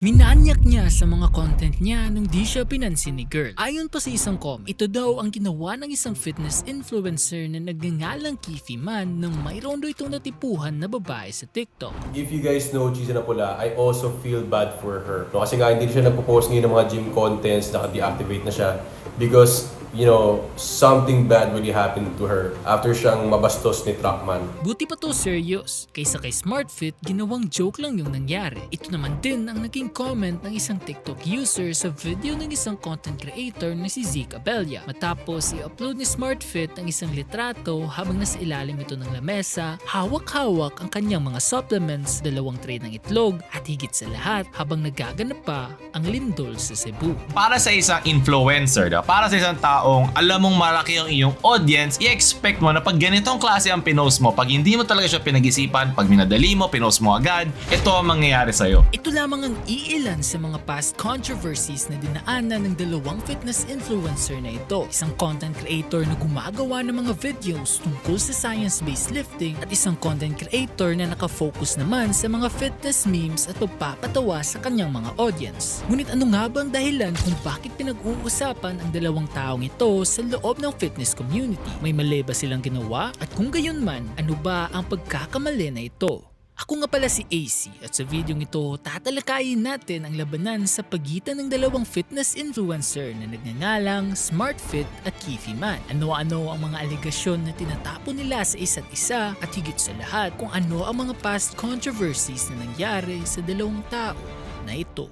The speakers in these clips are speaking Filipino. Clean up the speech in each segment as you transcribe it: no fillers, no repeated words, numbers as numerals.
Minanyak niya sa mga content niya nung di siya pinansin ni girl. Ayon pa sa isang comment, ito daw ang ginawa ng isang fitness influencer na nagngangalang Kifi Man nang mayroon daw itong natipuhan na babae sa TikTok. If you guys know Cheesy na Pula, I also feel bad for her. No, kasi nga hindi siya nagpo-post ngayon ng mga gym contents, naka-deactivate na siya because something bad really happened to her after siyang mabastos ni Truckman. Buti pa to serious, kaysa kay SmartFit ginawang joke lang yung nangyari. Ito naman din ang naging comment ng isang TikTok user sa video ng isang content creator na si Zeke Abella. Matapos i-upload ni SmartFit ang isang litrato habang nasa ilalim ito ng lamesa, hawak-hawak ang kanyang mga supplements, 2 tray ng itlog at higit sa lahat habang nagaganap pa ang lindol sa Cebu. Para sa isang influencer, para sa isang taong alam mong malaki ang iyong audience, i-expect mo na pag ganitong klase ang pinost mo, pag hindi mo talaga siya pinag-isipan, pag minadali mo, pinost mo agad, ito ang mangyayari sa'yo. Ito lamang ang iilan sa mga past controversies na dinaanan ng 2 fitness influencer na ito. Isang content creator na gumagawa ng mga videos tungkol sa science-based lifting at isang content creator na nakafocus naman sa mga fitness memes at pagpapatawa sa kanyang mga audience. Ngunit ano nga ba ang dahilan kung bakit pinag-uusapan ang 2 taong ito sa loob ng fitness community? May mali ba silang ginawa? At kung gayon man, ano ba ang pagkakamali na ito? Ako nga pala si AC at sa videong ito tatalakayin natin ang labanan sa pagitan ng 2 fitness influencer na nagngangalang SmartFit at Kifi Man. Ano-ano ang mga aligasyon na tinatapon nila sa isa't isa at higit sa lahat kung ano ang mga past controversies na nangyari sa 2 tao na ito.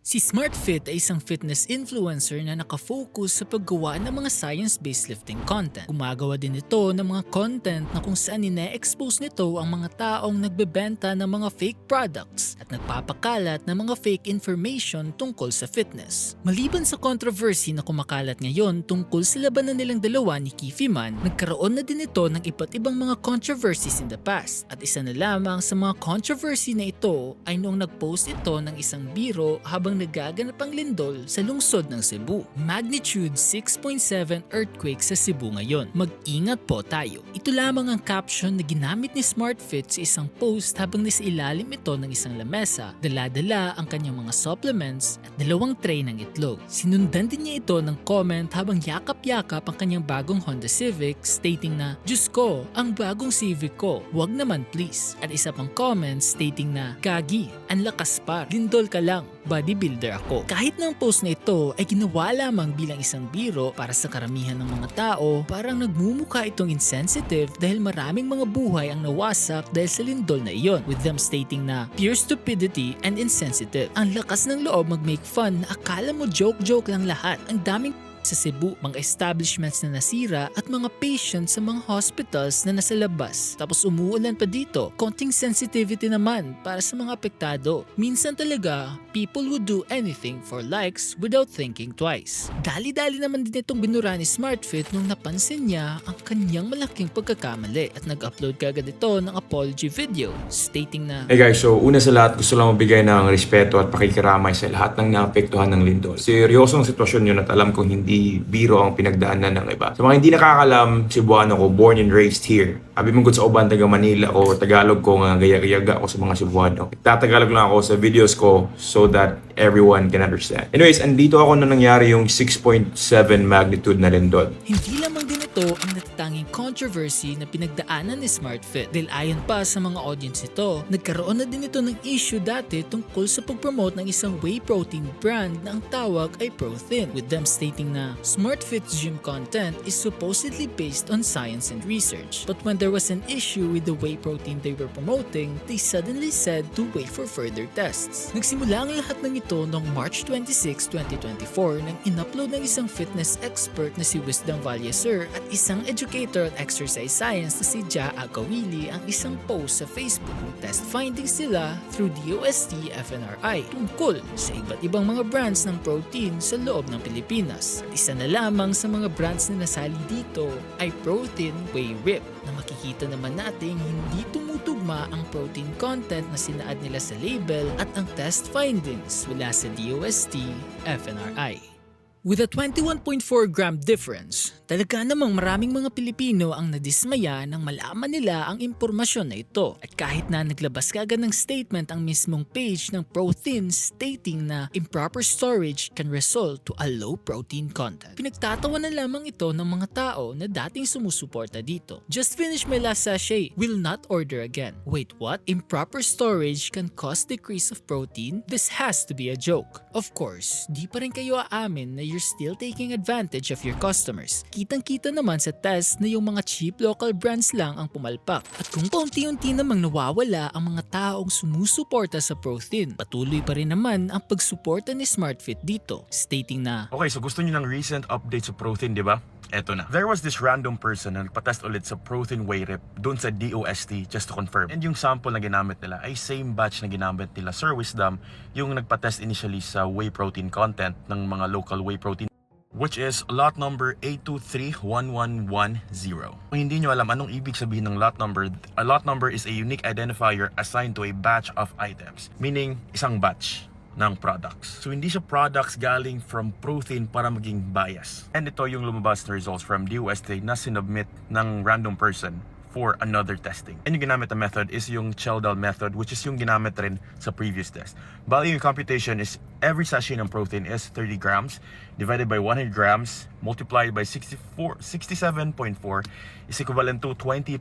Si SmartFit ay isang fitness influencer na nakafocus sa paggawa ng mga science-based lifting content. Gumagawa din ito ng mga content na kung saan ine-expose nito ang mga taong nagbebenta ng mga fake products at nagpapakalat ng mga fake information tungkol sa fitness. Maliban sa controversy na kumakalat ngayon tungkol sa labanan nilang dalawa ni Kifi Man, nagkaroon na din ito ng iba't ibang mga controversies in the past. At isa na lamang sa mga controversy na ito ay noong nag-post ito ng isang biro habang nagaganap ang lindol sa lungsod ng Cebu. Magnitude 6.7 earthquake sa Cebu ngayon. Mag-ingat po tayo. Ito lamang ang caption na ginamit ni SmartFit sa isang post habang nasa ilalim ito ng isang lamesa. Dala-dala ang kanyang mga supplements at 2 tray ng itlog. Sinundan din niya ito ng comment habang yakap-yakap ang kanyang bagong Honda Civic stating na, "Diyos ko, ang bagong Civic ko, wag naman please." At isa pang comment stating na, "Gagi, ang lakas pa, lindol ka lang, bodybuilder ako." Kahit na ang post na ito ay ginawa lamang bilang isang biro para sa karamihan ng mga tao, parang nagmumukha itong insensitive dahil maraming mga buhay ang nawasak dahil sa lindol na iyon, with them stating na pure stupidity and insensitive. Ang lakas ng loob mag-make fun na akala mo joke-joke lang lahat. Ang daming sa Cebu, mga establishments na nasira at mga patients sa mga hospitals na nasa labas. Tapos umuulan pa dito, konting sensitivity naman para sa mga apektado. Minsan talaga, people would do anything for likes without thinking twice. Dali-dali naman din itong binura ni SmartFit nung napansin niya ang kanyang malaking pagkakamali at nag-upload kagad ito ng apology video stating na, Hey guys, so una sa lahat gusto lang magbigay ng respeto at pakikiramay sa lahat ng naapektuhan ng lindol. Seryosong sitwasyon yun at alam kong hindi biro ang pinagdaanan ng iba. Sa mga hindi nakakalam, Cebuano ko, born and raised here. Abi mong sa uban, taga Manila ko, Tagalog ko nga, gaya-gayaga ako sa mga Cebuano. Tatagalog lang ako sa videos ko so that everyone can understand. Anyways, andito ako na nangyari yung 6.7 magnitude na lindol. hindi lamang din ito ang natatanging controversy na pinagdaanan ni SmartFit. Dahil ayon pa sa mga audience ito, nagkaroon na din ito ng issue dati tungkol sa pag-promote ng isang whey protein brand na ang tawag ay Prothin, with them stating na SmartFit's gym content is supposedly based on science and research. But when there was an issue with the whey protein they were promoting, they suddenly said to wait for further tests. Nagsimula ang lahat ng ito noong March 26, 2024 nang in-upload ng isang fitness expert na si Wisdom Valleser at isang educator at exercise science na si Ja Agawili ang isang post sa Facebook ng test findings nila through DOST FNRI tungkol sa iba't ibang mga brands ng protein sa loob ng Pilipinas. At isa na lamang sa mga brands na nasali dito ay Prothin Whey Rip na makikita naman nating hindi tumutugma ang protein content na sinaad nila sa label at ang test findings mula sa DOST FNRI. With a 21.4 gram difference, talaga namang maraming mga Pilipino ang nadismaya nang malaman nila ang impormasyon na ito. At kahit na naglabas kaagad ng statement ang mismong page ng Protein stating na improper storage can result to a low protein content. Pinagtatawa na lamang ito ng mga tao na dating sumusuporta dito. Just finished my last sachet, will not order again. Wait, what? Improper storage can cause decrease of protein? This has to be a joke. Of course, di pa rin kayo aamin na you're still taking advantage of your customers. Kitang-kita naman sa test na yung mga cheap local brands lang ang pumalpak. At kung paunti-unti namang nawawala ang mga taong sumusuporta sa Protein, patuloy pa rin naman ang pagsuporta ni SmartFit dito, stating na, Okay, so gusto niyo ng recent update sa Protein, di ba? Eto na. There was this random person na nagpa-test ulit sa Protein Whey Rip doon sa DOST just to confirm. And yung sample na ginamit nila ay same batch na ginamit nila Sir Wisdom, yung nagpa-test initially sa whey protein content ng mga local whey protein, which is lot number 8231110. Kung hindi nyo alam anong ibig sabihin ng lot number, a lot number is a unique identifier assigned to a batch of items, meaning isang batch ng products. So hindi siya products galing from Protein para maging bias. And ito yung lumabas na results from DOST na sinubmit ng random person for another testing. And yung ginamit na method is yung Cheldal method, which is yung ginamit rin sa previous test. Bali yung computation is every sachet ng Protein is 30 grams divided by 100 grams multiplied by 67.4 is equivalent to 20.22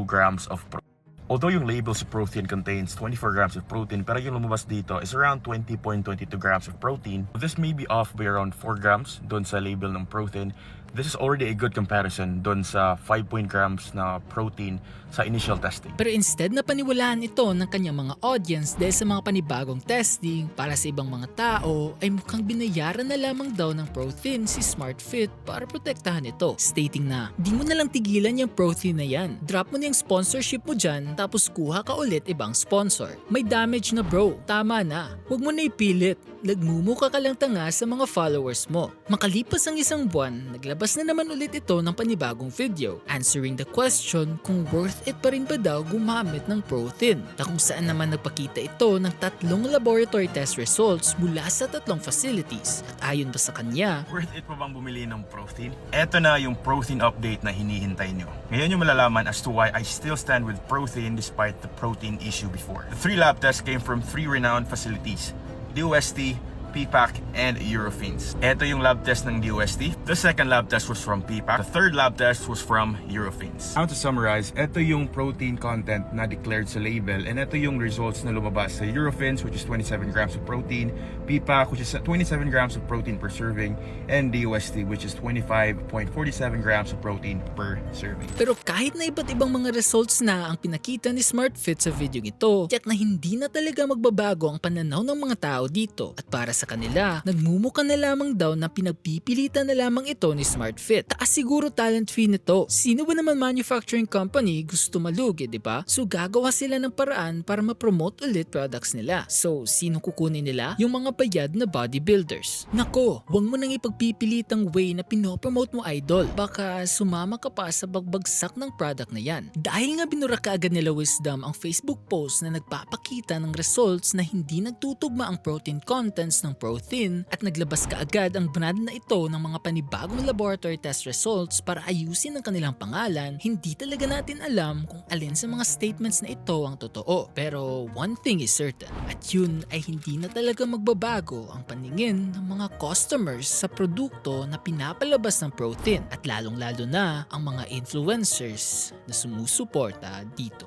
grams of protein. Although yung label sa Protein contains 24 grams of protein, pero yung lumabas dito is around 20.22 grams of protein. This may be off by around 4 grams doon sa label ng Protein. This is already a good comparison doon sa 5 grams na protein sa initial testing. pero instead na paniwalaan ito ng kanyang mga audience dahil sa mga panibagong testing para sa ibang mga tao, ay mukhang binayaran na lamang daw ng Protein si SmartFit para protektahan ito, stating na, di mo na lang tigilan yung Protein na yan. Drop mo na yung sponsorship mo dyan, tapos kuha ka ulit ibang sponsor. May damage na bro, tama na. Huwag mo na ipilit. Nagmumuka ka lang tanga sa mga followers mo. Makalipas ang isang buwan, naglabas na naman ulit ito ng panibagong video, answering the question kung worth it pa rin ba daw gumamit ng Protein, na kung saan naman nagpakita ito ng 3 laboratory test results mula sa 3 facilities. At ayon ba sa kanya, Worth it pa bang bumili ng Protein? Eto na yung Protein update na hinihintay nyo. Ngayon yung malalaman as to why I still stand with Protein despite the Protein issue before. The 3 lab tests came from 3 renowned facilities: DOST, PPAC, and Eurofins. Ito yung lab test ng DOST. The second lab test was from PPAC. The third lab test was from Eurofins. Now to summarize, ito yung protein content na declared sa label, and ito yung results na lumabas sa Eurofins, which is 27 grams of protein, PPAC, which is 27 grams of protein per serving, and DOST, which is 25.47 grams of protein per serving. pero kahit na iba't ibang mga results na ang pinakita ni SmartFit sa video ito, tiyak na hindi na talaga magbabago ang pananaw ng mga tao dito. At para sa kanila, nagmumuka na lamang daw na pinagpipilitan na lamang ito ni SmartFit. Taas siguro talent fee nito. Sino ba naman manufacturing company gusto malugi, di ba? So gagawa sila ng paraan para ma-promote ulit products nila. So sino kukunin nila? Yung mga bayad na bodybuilders. Nako, huwag mo nang ipagpipilitang way na pinopromote mo, idol. Baka sumama ka pa sa bagbagsak ng product na yan. Dahil nga binura kaagad nila Wisdom ang Facebook post na nagpapakita ng results na hindi nagtutugma ang protein contents ng Protein, at naglabas kaagad ang brand na ito ng mga panibagong laboratory test results para ayusin ang kanilang pangalan, hindi talaga natin alam kung alin sa mga statements na ito ang totoo. Pero one thing is certain, at yun ay hindi na talaga magbabago ang paningin ng mga customers sa produkto na pinapalabas ng Protein, at lalong-lalo na ang mga influencers na sumusuporta dito.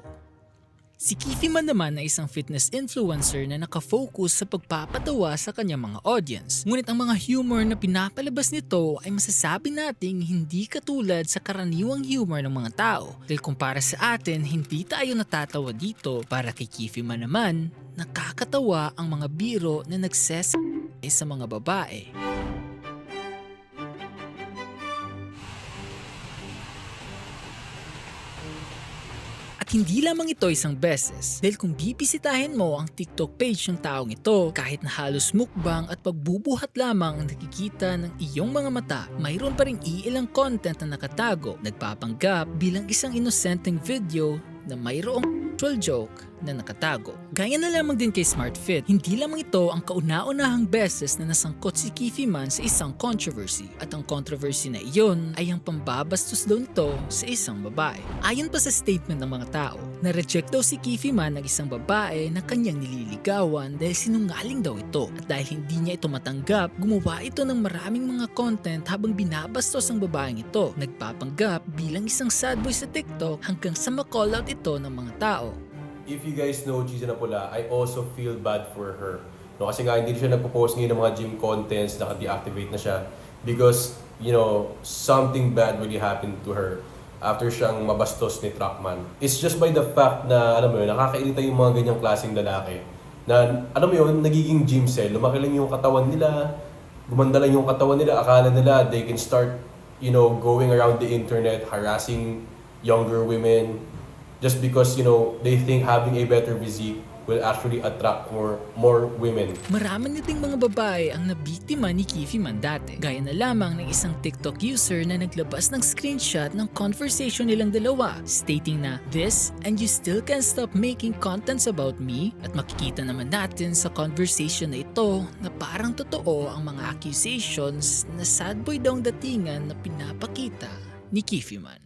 Si Keefe man naman ay isang fitness influencer na nakafocus sa pagpapatawa sa kanyang mga audience. Ngunit ang mga humor na pinapalabas nito ay masasabi nating hindi katulad sa karaniwang humor ng mga tao. Dahil kumpara sa atin, hindi tayo natatawa dito. Para kay Keefe man naman, nakakatawa ang mga biro na sa mga babae. Hindi lamang ito isang beses, dahil kung bibisitahin mo ang TikTok page ng taong ito, kahit na halos mukbang at pagbubuhat lamang ang nakikita ng iyong mga mata, mayroon pa rin iilang content na nakatago, nagpapanggap bilang isang inosenteng video na mayroong actual joke na nakatago. Gaya na lamang din kay SmartFit, hindi lamang ito ang kauna-unahang beses na nasangkot si Keefe Man sa isang controversy. At ang controversy na iyon ay ang pambabastos daw nito sa isang babae. Ayon pa sa statement ng mga tao, na-reject daw si Keefe Man ng isang babae na kanyang nililigawan dahil sinungaling daw ito. At dahil hindi niya ito matanggap, gumawa ito ng maraming mga content habang binabastos ang babaeng ito. Nagpapanggap bilang isang sad boy sa TikTok hanggang sa ma-call out ito ng mga tao. If you guys know Gisa Napula, I also feel bad for her. No, kasi nga hindi siya nagpo-post ngayon ng mga gym contents, naka-deactivate na siya. Because, something bad really happened to her after siyang mabastos ni Truckman. It's just by the fact na, nakakairita yung mga ganyang klaseng lalaki. Na, nagiging gym cell, lumaki lang yung katawan nila, gumanda lang yung katawan nila, akala nila they can start, going around the internet, harassing younger women, just because, they think having a better physique will actually attract more women. Marami na ding mga babae ang nabiktima ni Keefe Man dati. Gaya na lamang ng isang TikTok user na naglabas ng screenshot ng conversation nilang dalawa, stating na, "This and you still can't stop making contents about me?" At makikita naman natin sa conversation na ito na parang totoo ang mga accusations na sad boy daw ang datingan na pinapakita ni Keefe Man.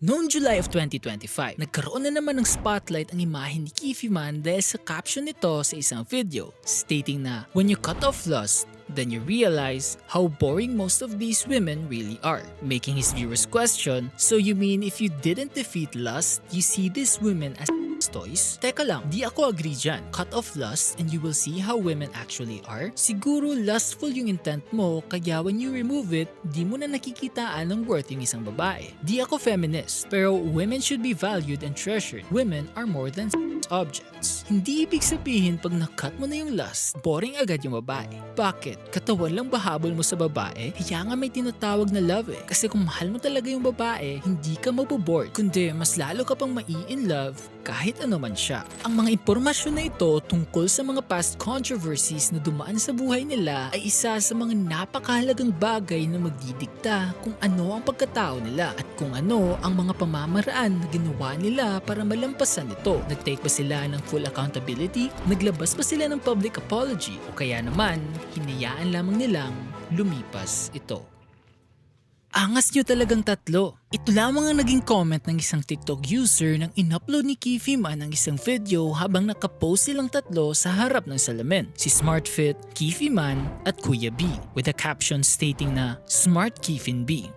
Noong July of 2025, nagkaroon na naman ng spotlight ang imahe ni Keefe Man dahil sa caption nito sa isang video, stating na, "When you cut off lust, then you realize how boring most of these women really are." Making his viewers question, "So you mean if you didn't defeat lust, you see these women as toys?" Teka lang, di ako agree dyan. Cut off lust and you will see how women actually are? Siguro lustful yung intent mo, kaya when you remove it, di mo na nakikitaan ng worth yung isang babae. Di ako feminist, pero women should be valued and treasured. Women are more than objects. Hindi ibig sabihin pag nakat mo na yung lust, boring agad yung babae. Bakit? Katawan lang bahabol mo sa babae? Kaya nga may tinatawag na love eh. Kasi kung mahal mo talaga yung babae, hindi ka mabobored, kundi mas lalo ka pang mai-in love kahit ano man siya. Ang mga impormasyon na ito tungkol sa mga past controversies na dumaan sa buhay nila ay isa sa mga napakahalagang bagay na magdidikta kung ano ang pagkatao nila at kung ano ang mga pamamaraan na ginawa nila para malampasan ito. Nag-take ba sila ng full accountability? Naglabas ba sila ng public apology? O kaya naman, hinayaan lamang nilang lumipas ito? Angas nyo talagang tatlo. Ito lamang ang naging comment ng isang TikTok user nang in-upload ni Keefe Man ang isang video habang nakapost silang tatlo sa harap ng salamin. Si SmartFit, Keefe Man at Kuya B with a caption stating na Smart Keefin B.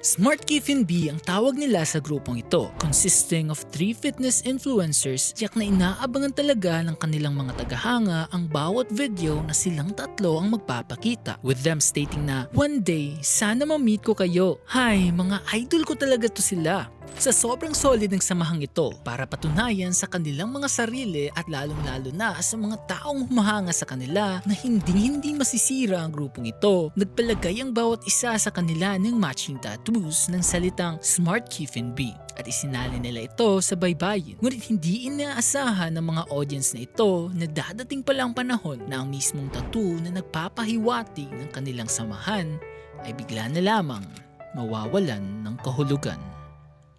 Smart Keefin B ang tawag nila sa grupong ito, consisting of 3 fitness influencers, tiyak na inaabangan talaga ng kanilang mga tagahanga ang bawat video na silang tatlo ang magpapakita, with them stating na, "One day, sana ma-meet ko kayo. Hi, mga idol ko talaga to sila." Sa sobrang solid ng samahang ito para patunayan sa kanilang mga sarili at lalong-lalo na sa mga taong humahanga sa kanila na hindi masisira ang grupong ito, nagpalagay ang bawat isa sa kanila ng matching tattoos ng salitang Smart Keefin B at isinali nila ito sa baybayin. Ngunit hindi inaasahan ng mga audience na ito na dadating pala ang panahon na ang mismong tattoo na nagpapahiwatig ng kanilang samahan ay bigla na lamang mawawalan ng kahulugan.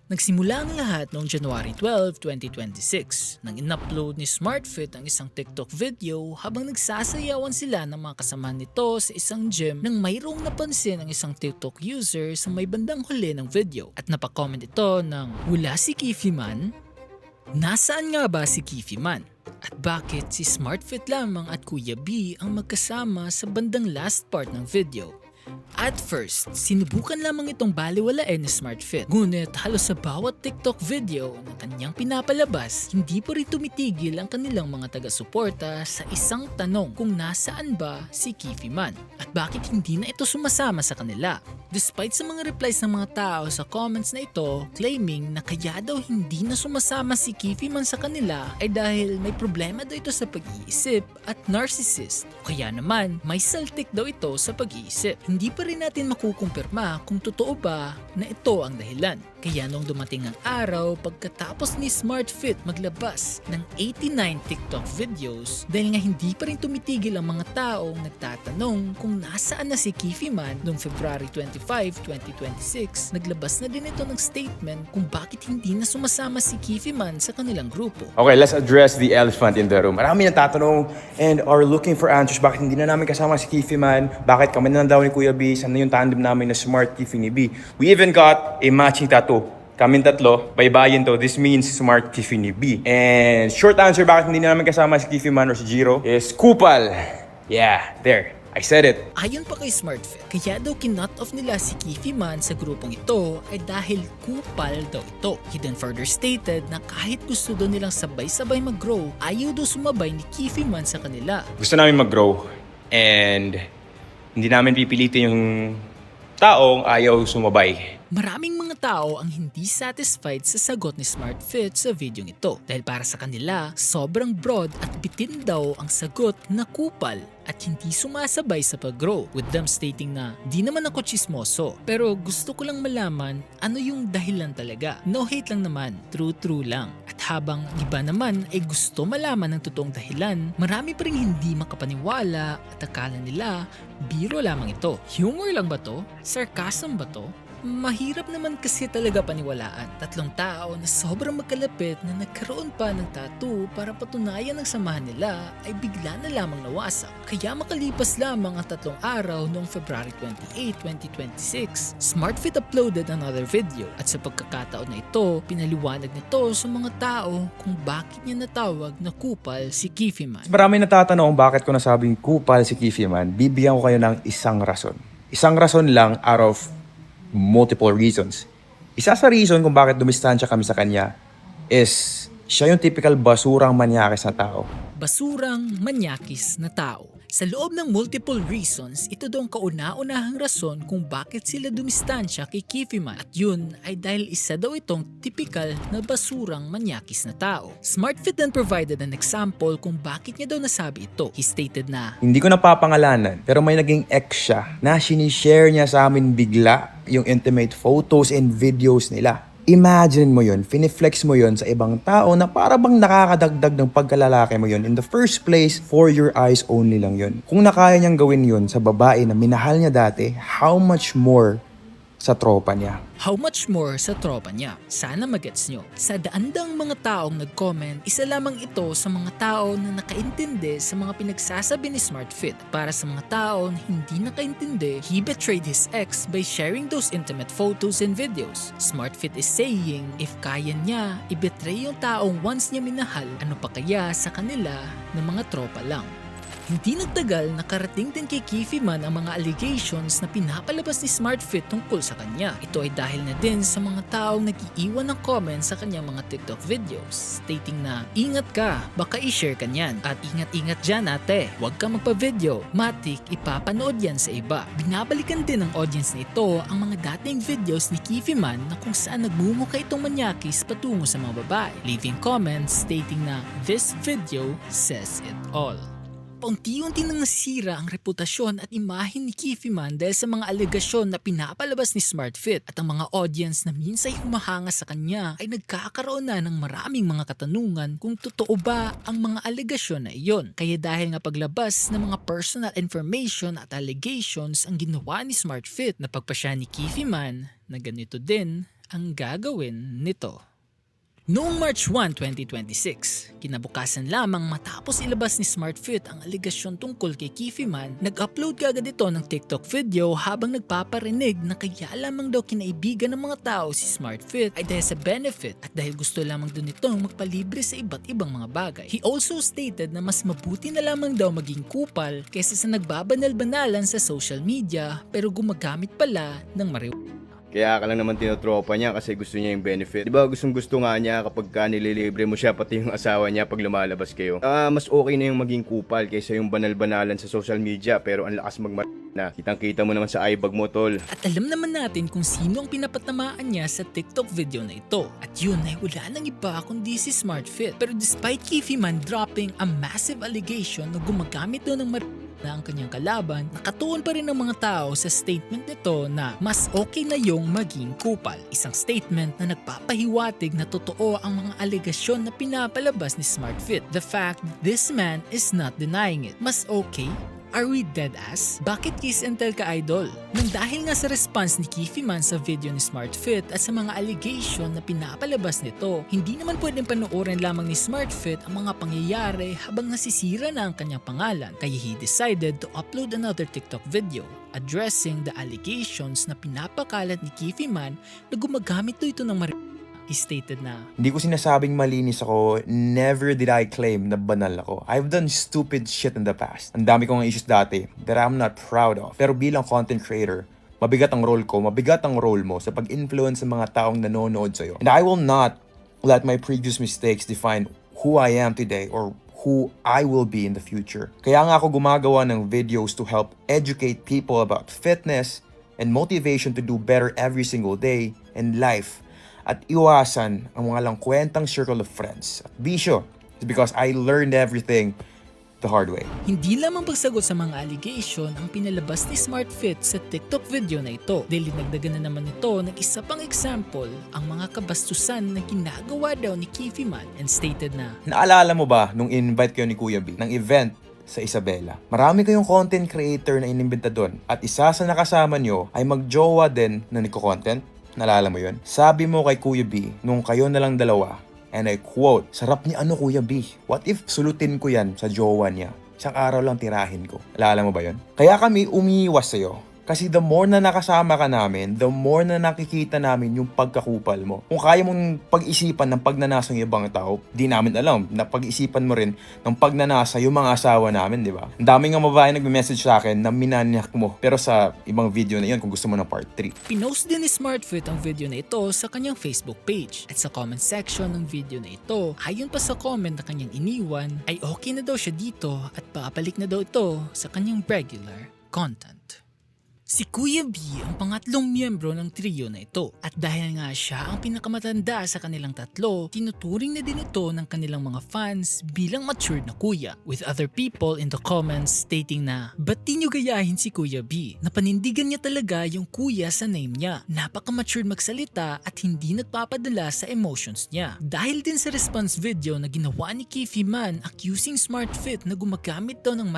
Nagsimula ang lahat noong January 12, 2026 nang in-upload ni SmartFit ang isang TikTok video habang nagsasayawan sila ng mga kasamahan nito sa isang gym nang mayroong napansin ang isang TikTok user sa may bandang huli ng video at napakomment ito ng, "Wala si Keefe Man? Nasaan nga ba si Keefe Man? At bakit si SmartFit lamang at Kuya B ang magkasama sa bandang last part ng video?" At first, sinubukan lamang itong baliwalain ni SmartFit. Ngunit halos sa bawat TikTok video na kanyang pinapalabas, hindi pa rin tumitigil ang kanilang mga taga-suporta sa isang tanong kung nasaan ba si Keefe Man at bakit hindi na ito sumasama sa kanila. Despite sa mga replies ng mga tao sa comments na ito claiming na kaya daw hindi na sumasama si Keefe Man sa kanila ay dahil may problema daw ito sa pag-iisip at narcissist. O kaya naman may saltik daw ito sa pag-iisip. Hindi pa rin natin makukumpirma kung totoo ba na ito ang dahilan. Kaya nung dumating ang araw pagkatapos ni SmartFit maglabas ng 89 TikTok videos, dahil nga hindi pa rin tumitigil ang mga taong nagtatanong kung nasaan na si Kifi Man noong February 25, 2026, naglabas na din ito ng statement kung bakit hindi na sumasama si Kifi Man sa kanilang grupo. Okay, let's address the elephant in the room. Marami nang tatanong and are looking for answers. Bakit hindi na namin kasama si Kifi Man? Bakit kami na lang daw ni Kuya B? Sana yung tandem namin na Smart Kifi ni B? We even got a matching tattoo. Kaming tatlo, baybayin to. This means Smart Kifi ni B. And short answer bakit hindi na namin kasama si Kifi Man or si Jiro is Kupal. Yeah, there. I said it. Ayon pa kay SmartFit, kaya daw kinut off nila si Kifi Man sa grupong ito ay dahil kupal daw ito. He then further stated na kahit gusto daw nilang sabay-sabay mag-grow, ayaw daw sumabay ni Kifi Man sa kanila. Gusto namin mag-grow and hindi namin pipilitin yung taong ayaw sumabay. Maraming mga tao ang hindi satisfied sa sagot ni SmartFit sa videong ito dahil para sa kanila, sobrang broad at bitin daw ang sagot na kupal at hindi sumasabay sa pag-grow, with them stating na di naman ako chismoso pero gusto ko lang malaman ano yung dahilan talaga. No hate lang naman, true lang. At habang iba naman ay gusto malaman ng totoong dahilan, marami pa rin hindi makapaniwala at akala nila biro lamang ito. Humor lang ba to? Sarcasm ba to? Mahirap naman kasi talaga paniwalaan. Tatlong tao na sobrang magkalapit na nagkaroon pa ng tattoo para patunayan ang samahan nila ay bigla na lamang nawasak. Kaya makalipas lamang ang 3 araw noong February 28, 2026, SmartFit uploaded another video at sa pagkakataon na ito, pinaliwanag nito sa mga tao kung bakit niya natawag na kupal si Kifi Man. Marami natatanong bakit ko nasabing kupal si Kifi Man. Bibigyan ko kayo ng isang rason. Isang rason lang out of multiple reasons. Isa sa reason kung bakit dumistansya kami sa kanya is siya yung typical basurang manyakis na tao. Basurang manyakis na tao. Sa loob ng multiple reasons, ito daw ang kauna-unahang rason kung bakit sila dumistansya kay Kifi Man. At yun ay dahil isa daw itong typical na basurang manyakis na tao. SmartFit then provided an example kung bakit niya daw nasabi ito. He stated na, Hindi ko napapangalanan pero may naging ex siya na sinishare niya sa amin bigla yung intimate photos and videos nila. Imagine mo yun, finiflex mo yun sa ibang tao na para bang nakakadagdag ng pagkalalaki mo yun. In the first place, for your eyes only lang yun. Kung nakaya niyang gawin yun sa babae na minahal niya dati, how much more sa tropa niya? how much more sa tropa niya? Sana magets nyo. Sa daandang mga taong nag-comment, isa lamang ito sa mga tao na nakaintindi sa mga pinagsasabi ni SmartFit. Para sa mga tao na hindi nakaintindi, he betrayed his ex by sharing those intimate photos and videos. SmartFit is saying, if kaya niya i-betray yung taong once niya minahal, ano pa kaya sa kanila na mga tropa lang? Hindi nagtagal nakarating din kay Kifi Man ang mga allegations na pinapalabas ni SmartFit tungkol sa kanya. Ito ay dahil na din sa mga taong nag-iiwan ng comments sa kanyang mga TikTok videos stating na, ingat ka, baka i-share ka niyan. At ingat-ingat dyan ate, huwag ka magpa-video, matik ipapanood yan sa iba. Binabalikan din ng audience na ito ang mga dating videos ni Kifi Man na kung saan nagmumuka itong manyakis patungo sa mga babae, leaving comments stating na, this video says it all. Paunti-unti nang nasira ang reputasyon at imahe ni Kifi Man dahil sa mga alegasyon na pinapalabas ni SmartFit at ang mga audience na minsay humahanga sa kanya ay nagkakaroon na ng maraming mga katanungan kung totoo ba ang mga alegasyon na iyon. Kaya dahil nga paglabas ng mga personal information at allegations ang ginawa ni SmartFit na pagpasya ni Kifi Man na ganito din ang gagawin nito. Noong March 1, 2026, kinabukasan lamang matapos ilabas ni SmartFit ang aligasyon tungkol kay Kifi Man, nag-upload kagad ito ng TikTok video habang nagpaparinig na kaya lamang daw kinaibigan ng mga tao si SmartFit ay dahil sa benefit at dahil gusto lamang doon itong magpalibre sa iba't ibang mga bagay. He also stated na mas mabuti na lamang daw maging kupal kaysa sa nagbabanal-banalan sa social media pero gumagamit pala ng marijuana. Kaya ka lang naman tinotropa niya kasi gusto niya yung benefit. Diba gustong-gusto nga niya kapag ka nililibre mo siya pati yung asawa niya pag lumalabas kayo. Mas okay na yung maging kupal kaysa yung banal-banalan sa social media pero ang lakas na. Kitang-kita mo naman sa eyebag mo, tol. At alam naman natin kung sino ang pinapatamaan niya sa TikTok video na ito. At yun ay wala nang iba kundi si SmartFit. Pero despite Kifi Man dropping a massive allegation na gumagamit doon ng na ang kanyang kalaban, nakatuon pa rin ng mga tao sa statement nito na mas okay na yung gustong maging kupal. Isang statement na nagpapahiwatig na totoo ang mga alegasyon na pinapalabas ni SmartFit. The fact that this man is not denying it. Mas okay? Are we dead ass? Bakit kiss and tell ka, idol? Nang dahil nga sa response ni Kiffy Man sa video ni SmartFit at sa mga allegation na pinapalabas nito, hindi naman pwedeng panoorin lamang ni SmartFit ang mga pangyayari habang nasisira na ang kanyang pangalan. Kaya he decided to upload another TikTok video addressing the allegations na pinapakalat ni Kiffy Man na gumagamit ito ng He stated na, Hindi ko sinasabing malinis ako, never did I claim na banal ako. I've done stupid shit in the past. Ang dami kong issues dati that I'm not proud of. Pero bilang content creator, mabigat ang role ko, mabigat ang role mo sa pag-influence ng mga taong nanonood sa'yo. And I will not let my previous mistakes define who I am today or who I will be in the future. Kaya nga ako gumagawa ng videos to help educate people about fitness and motivation to do better every single day in life. At iwasan ang mga lang kwentang circle of friends. At bisyo, it's because I learned everything the hard way. hindi lamang pagsagot sa mga allegation ang pinalabas ni SmartFit sa TikTok video na ito. Dahil nagdagan na naman ito ng isa pang example ang mga kabastusan na ginagawa daw ni Kiffy Man and stated na, Naalala mo ba nung invite kayo ni Kuya B ng event sa Isabela? Marami kayong content creator na inimbita doon. At isa sa nakasama nyo ay magjowa din na nagko-content. Nalala mo yun? Sabi mo kay Kuya B, nung kayo na lang dalawa, and I quote, sarap ni ano Kuya B? What if sulutin ko yan sa jowa niya? Isang araw lang tirahin ko. Nalala mo ba yun? Kaya kami umiiwas sa'yo. Kasi the more na nakasama ka namin, the more na nakikita namin yung pagkakupal mo. Kung kaya mong pag-isipan ng pagnanasa ng ibang tao, di namin alam na pag-isipan mo rin ng pagnanasa yung mga asawa namin, di ba? Ang daming nga babae nagme-message sa akin na minaniak mo. Pero sa ibang video na yun, kung gusto mo ng part 3. Pinost din ni SmartFit ang video na ito sa kanyang Facebook page. At sa comment section ng video na ito, ayon pa sa comment na kanyang iniwan, ay okay na daw siya dito at babalik na daw ito sa kanyang regular content. Si Kuya B ang pangatlong miyembro ng trio na ito at dahil nga siya ang pinakamatanda sa kanilang tatlo, tinuturing na din ito ng kanilang mga fans bilang matured na kuya, with other people in the comments stating na, ba't di nyo gayahin si Kuya B? Napanindigan niya talaga yung kuya sa name niya. Napaka-matured magsalita at hindi nagpapadala sa emotions niya. Dahil din sa response video na ginawa ni Kiffy Man accusing SmartFit na gumagamit daw ng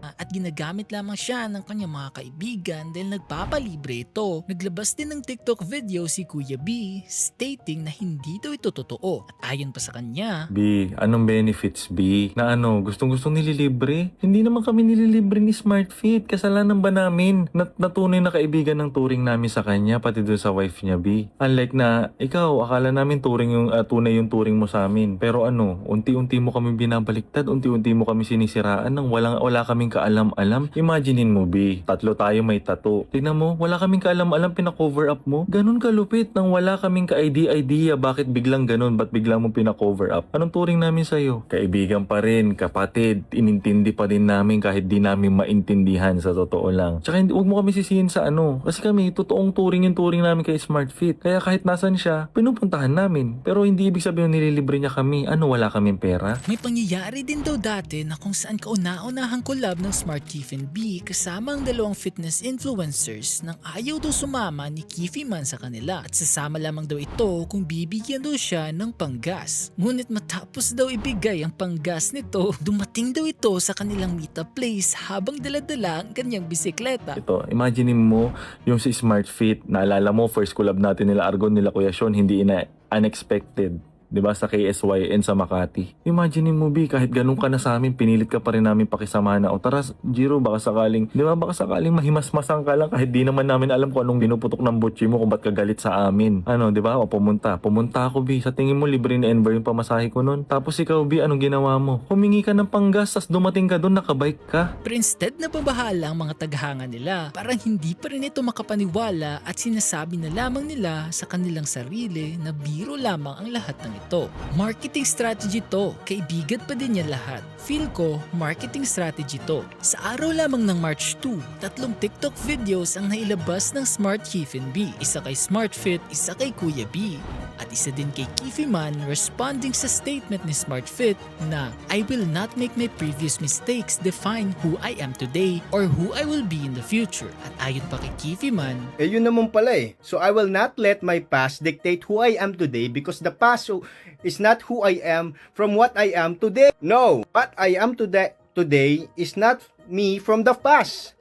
at ginagamit lamang siya ng kanyang mga kaibigan dahil nagpapalibre ito. Naglabas din ng TikTok video si Kuya B stating na hindi daw ito totoo. At ayon pa sa kanya, B, anong benefits B? Na gustong-gustong nililibre? Hindi naman kami nililibre ni SmartFit. Kasalanan ba namin? Natunay na kaibigan ng turing namin sa kanya, pati doon sa wife niya B. Unlike na, ikaw, akala namin turing yung, tunay yung turing mo sa amin. Pero unti-unti mo kami binabaliktad, unti-unti mo kami sinisiraan nang wala kaming kaalam-alam. Imaginein mo B, tatlo tayo may tattoo. Tingnan mo, wala kaming kaalam-alam, pina-cover up mo. Ganun kalupit nang wala kaming ka-idea bakit biglang ganun, ba't biglang mo pina-cover up. Anong turing namin sa'yo? Kaibigan pa rin, kapatid, inintindi pa din namin kahit di namin maintindihan sa totoo lang. Tsaka huwag mo kami sisihin sa kasi kami, totoong turing yung turing namin kay SmartFit. Kaya kahit nasan siya, pinupuntahan namin. Pero hindi ibig sabihin nililibre niya kami, wala kaming pera. may pangyayari din daw dati na kung saan kauna-unahang collab ng Smart Kiff and B kasama ang dalawang fitness influencers nang ayaw daw sumama ni Kiffy Man sa kanila at sasama lamang daw ito kung bibigyan daw siya ng panggas. Ngunit matapos daw ibigay ang panggas nito, dumating daw ito sa kanilang meetup place habang daladala ang kanyang bisikleta. Ito, imagine mo yung si SmartFit, naalala mo, first collab natin nila Argon, nila Kuya Sean, hindi unexpected. 'Di ba, sa KSYN sa Makati. Imagine mo B, kahit ganun ka na sa amin, pinilit ka pa rin namin pakisamahan na, tara Jiro, baka sakaling mahimasmasan ka lang kahit di naman namin alam kung anong binuputok ng butchi mo kung ba't ka galit sa amin. 'Di ba? Pumunta ako B, sa tingin mo libre ni Enver yung pamasahe ko nun. Tapos ikaw B, anong ginawa mo? Humingi ka ng panggas, tas dumating ka doon, nakabike ka. Pero instead na babahala ang mga taghanga nila, parang hindi pa rin ito makapaniwala at sinasabi na lamang nila sa kanilang sarili na biro lamang ang lahat ng ito. Marketing strategy to, kaibigan pa din niya lahat. Feel ko, marketing strategy to. Sa araw lamang ng March 2, 3 TikTok videos ang nailabas ng Smart Kiff and B. Isa kay SmartFit, isa kay Kuya B. At isa din kay Kifi Man responding sa statement ni SmartFit na I will not make my previous mistakes define who I am today or who I will be in the future. At ayon pa kay Kifi Man, Yun naman pala eh. So I will not let my past dictate who I am today because the past is not who I am from what I am today. No, what I am today is not me from the past.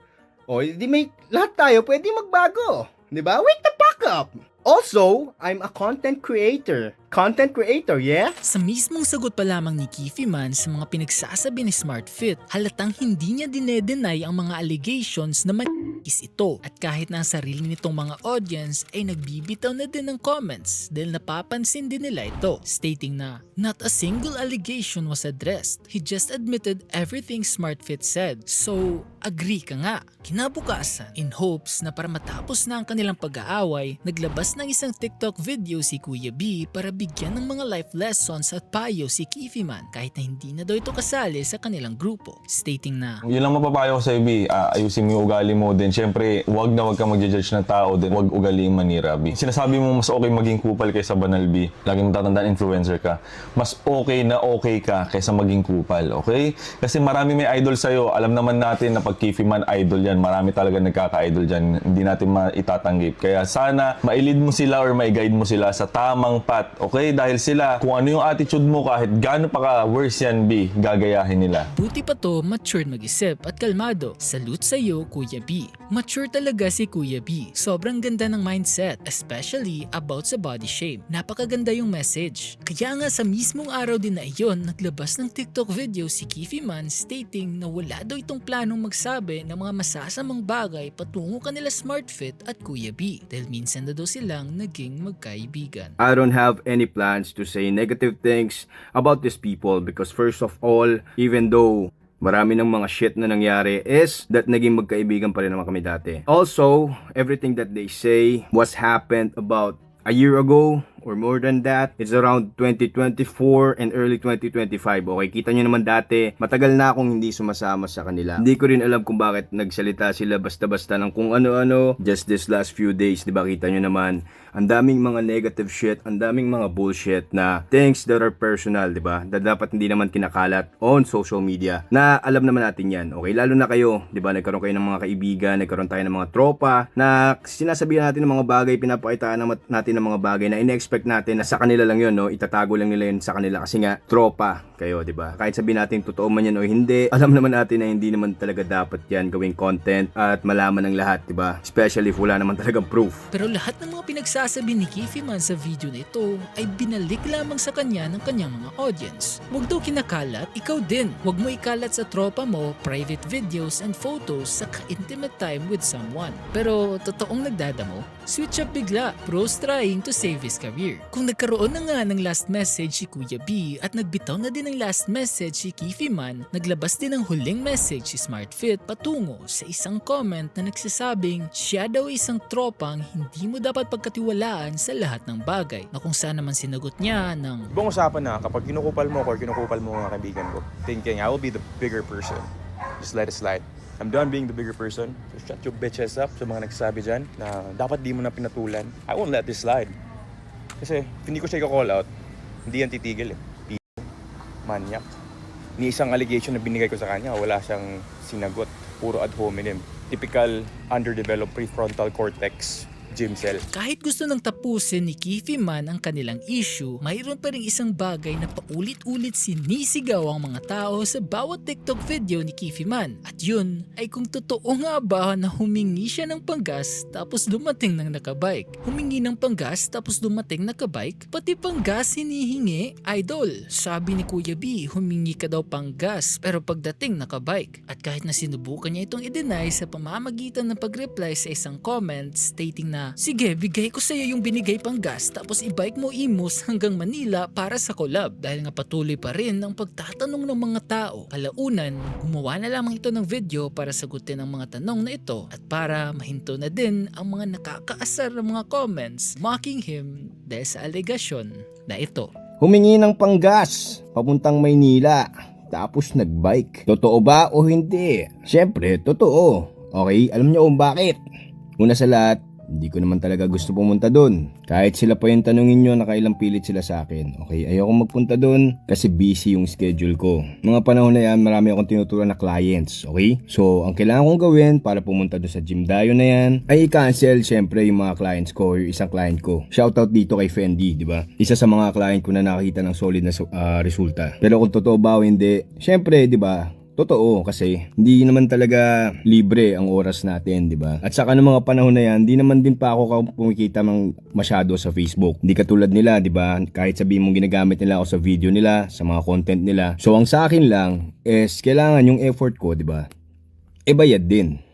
O, di may lahat tayo pwede magbago. Di ba? Wake the fuck up! Also, I'm a content creator. Content creator, yeah? sa mismong sagot pa lamang ni Kifi Man sa mga pinagsasabi ni SmartFit, halatang hindi niya dinedenay ang mga allegations na is ito. At kahit na ang sarili nitong mga audience ay nagbibitaw na din ng comments dahil napapansin din nila ito, stating na not a single allegation was addressed. He just admitted everything SmartFit said. So, agree ka nga. Kinabukasan, in hopes na para matapos na ang kanilang pag-aaway, naglabas ng isang TikTok video si Kuya B para bigyan ng mga life lessons at payo si Kifi Man kahit na hindi na daw ito kasali sa kanilang grupo. Stating na, Yun lang mapapayo ko sa B, ayusin mo yung ugali mo din. Siyempre, wag kang mag-judge ng tao din. Wag ugali yung manira, B. Sinasabi mo mas okay maging kupal kaysa banal, B. Laging matatandaan influencer ka. Mas okay na okay ka kaysa maging kupal, okay? Kasi marami may idol sa'yo. Alam naman natin na pag Kifi Man idol yan, marami talaga nagkaka-idol dyan. Hindi natin maitatanggip. Kaya sana mailid mo sila or mai-guide mo sila sa tamang path, okay? Dahil sila, kung ano yung attitude mo kahit gaano pa ka worse yan, B, gagayahin nila. buti pa to matured mag-isip at kalmado. Salute sa'yo, Kuya B. Mature talaga si Kuya B. Sobrang ganda ng mindset, especially about sa body shape. Napakaganda yung message. Kaya nga sa mismong araw din na iyon, naglabas ng TikTok video si Kifi Man stating na wala daw itong planong magsabi ng mga masasamang bagay patungo kanila SmartFit at Kuya B dahil minsan na daw silang naging magkaibigan. I don't have any plans to say negative things about these people because first of all, even though marami ng mga shit na nangyari is that naging magkaibigan pa rin naman kami dati. Also, everything that they say was happened about a year ago or more than that. It's around 2024 and early 2025. Okay, kita nyo naman dati, matagal na akong hindi sumasama sa kanila. Hindi ko rin alam kung bakit nagsalita sila basta-basta ng kung ano-ano. Just this last few days, di ba, kita nyo naman, ang daming mga negative shit, ang daming mga bullshit na things that are personal, di ba? Na dapat hindi naman kinakalat on social media. Na alam naman natin yan. Okay, lalo na kayo, di ba? Nagkaroon kayo ng mga kaibigan, nagkaroon tayo ng mga tropa na sinasabihan natin ng mga bagay, pinapakitaan natin ng mga bagay na in-expect natin na sa kanila lang yun, no? Itatago lang nila yun sa kanila kasi nga tropa kayo, di ba? Kahit sabihin natin totoo man yan o hindi, alam naman natin na hindi naman talaga dapat yan gawing content at malaman ng lahat, di ba? Especially if wala naman talagang proof. Pero lahat ng mga pinagsasabi ni Kifi Man sa video na ito ay binalik lamang sa kanya ng kanyang mga audience. Huwag daw kinakalat, ikaw din. Huwag mo ikalat sa tropa mo private videos and photos sa ka-intimate time with someone. Pero totoong nagdadamo, switch up bigla. Bros trying to save his career. Kung nagkaroon na nga ng last message si Kuya B at nagbitaw na din ng last message si Kifi Man, naglabas din ng huling message si SmartFit patungo sa isang comment na nagsasabing siya daw isang tropang hindi mo dapat pagkatiwalaan sa lahat ng bagay, na kung saan naman sinagot niya ng Ibang usapan na kapag kinukupal mo ko or kinukupal mo mga kaibigan ko, thinking I will be the bigger person. Just let it slide. I'm done being the bigger person. So shut your bitches up sa mga nagsasabi dyan na dapat di mo na pinatulan. I won't let this slide. Kasi hindi ko siya i-call out. Hindi yan titigil eh. Manyak. Ni isang allegation na binigay ko sa kanya, wala siyang sinagot. Puro ad hominem. Typical underdeveloped prefrontal cortex gym cell. kahit gusto nang tapusin ni Kifi Man ang kanilang issue, mayroon pa rin isang bagay na paulit-ulit sinisigaw ang mga tao sa bawat TikTok video ni Kifi Man. At yun ay kung totoo nga ba na humingi siya ng panggas tapos dumating ng nakabike. Humingi ng panggas tapos dumating nakabike? Pati panggas hinihingi? Idol, sabi ni Kuya B, humingi ka daw panggas pero pagdating nakabike. At kahit na sinubukan niya itong i-deny sa pamamagitan ng pag-reply sa isang comment stating na sige, bigay ko sa'yo yung binigay pang gas tapos i-bike mo Imus hanggang Manila para sa collab. Dahil nga patuloy pa rin ang pagtatanong ng mga tao. Kalaunan, gumawa na lamang ito ng video para sagutin ang mga tanong na ito at para mahinto na din ang mga nakakaasar na mga comments mocking him dahil sa alegasyon na ito. Humingi ng panggas papuntang Maynila tapos nagbike. Totoo ba o hindi? Siyempre, totoo. Okay, alam niyo kung bakit. Una sa lahat, Hindi ko naman talaga gusto pumunta doon. Kahit sila pa yung tanungin nyo, nakailang pilit sila sa akin. Okay, ayoko magpunta doon kasi busy yung schedule ko. Mga panahon na yan, marami akong tinuturuan na clients. Okay? So, ang kailangan kong gawin para pumunta doon sa gym dayo na yan, ay i-cancel syempre yung mga clients ko, yung isang client ko. Shoutout dito kay Fendi, di ba? Isa sa mga client ko na nakakita ng solid na resulta. Pero kung totoo ba o hindi, syempre, di ba? Totoo kasi hindi naman talaga libre ang oras natin, di ba? At saka ng mga panahon na yan, hindi naman din pa ako pumikita masyado sa Facebook. Hindi katulad nila, di ba? Kahit sabihin mong ginagamit nila ako sa video nila, sa mga content nila. So ang sa akin lang is kailangan yung effort ko, di ba? Bayad din.